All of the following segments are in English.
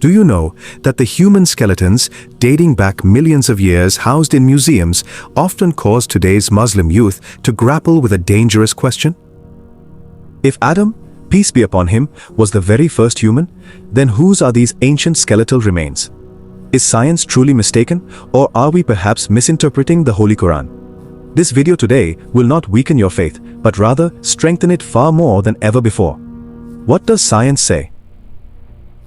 Do you know that the human skeletons, dating back millions of years, housed in museums, often cause today's Muslim youth to grapple with a dangerous question? If Adam, peace be upon him, was the very first human, then whose are these ancient skeletal remains? Is science truly mistaken, or are we perhaps misinterpreting the Holy Quran? This video today will not weaken your faith, but rather strengthen it far more than ever before. What does science say?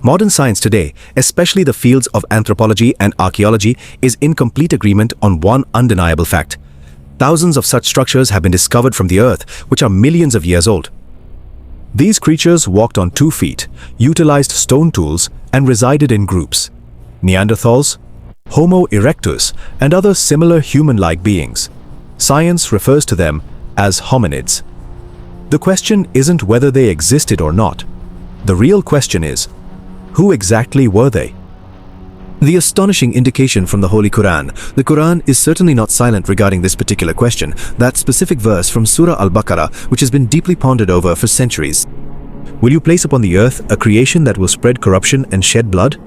Modern science today, especially the fields of anthropology and archaeology, is in complete agreement on one undeniable fact. Thousands of such structures have been discovered from the earth, which are millions of years old. These creatures walked on 2 feet, utilized stone tools, and resided in groups. Neanderthals, Homo erectus, and other similar human-like beings. Science refers to them as hominids. The question isn't whether they existed or not. The real question is, who exactly were they? The astonishing indication from the Holy Quran. The Quran is certainly not silent regarding this particular question, that specific verse from Surah Al-Baqarah, which has been deeply pondered over for centuries. Will you place upon the earth a creation that will spread corruption and shed blood?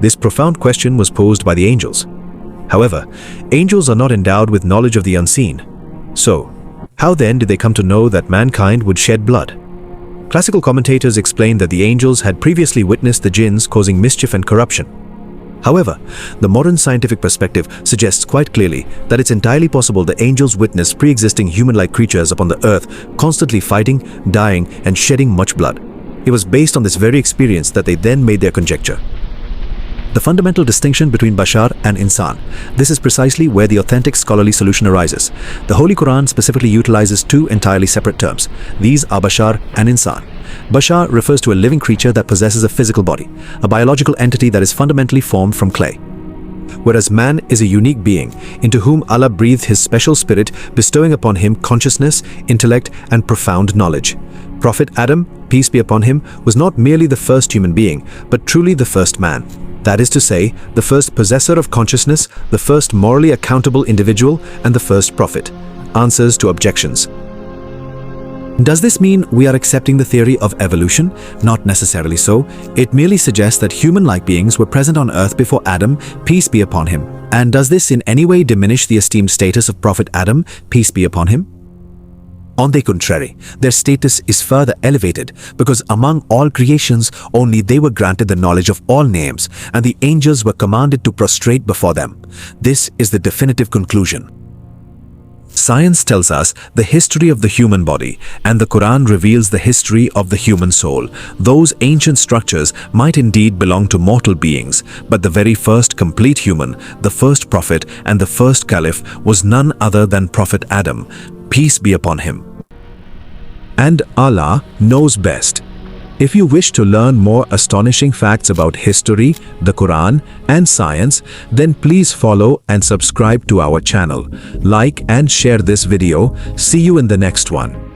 This profound question was posed by the angels. However, angels are not endowed with knowledge of the unseen. So, how then did they come to know that mankind would shed blood? Classical commentators explain that the angels had previously witnessed the jinns causing mischief and corruption. However, the modern scientific perspective suggests quite clearly that it's entirely possible the angels witnessed pre-existing human-like creatures upon the earth constantly fighting, dying, and shedding much blood. It was based on this very experience that they then made their conjecture. The fundamental distinction between Bashar and Insan. This is precisely where the authentic scholarly solution arises. The Holy Quran specifically utilizes 2 entirely separate terms. These are Bashar and Insan. Bashar refers to a living creature that possesses a physical body, a biological entity that is fundamentally formed from clay. Whereas man is a unique being, into whom Allah breathed His special spirit, bestowing upon him consciousness, intellect, and profound knowledge. Prophet Adam, peace be upon him, was not merely the first human being, but truly the first man. That is to say, the first possessor of consciousness, the first morally accountable individual, and the first prophet. Answers to objections. Does this mean we are accepting the theory of evolution? Not necessarily so. It merely suggests that human-like beings were present on earth before Adam, peace be upon him. And does this in any way diminish the esteemed status of Prophet Adam, peace be upon him? On the contrary, their status is further elevated because among all creations, only they were granted the knowledge of all names, and the angels were commanded to prostrate before them. This is the definitive conclusion. Science tells us the history of the human body, and the Quran reveals the history of the human soul. Those ancient structures might indeed belong to mortal beings, but the very first complete human, the first prophet, and the first caliph was none other than Prophet Adam, peace be upon him. And Allah knows best. If you wish to learn more astonishing facts about history, the Quran, and science, then please follow and subscribe to our channel. Like and share this video. See you in the next one.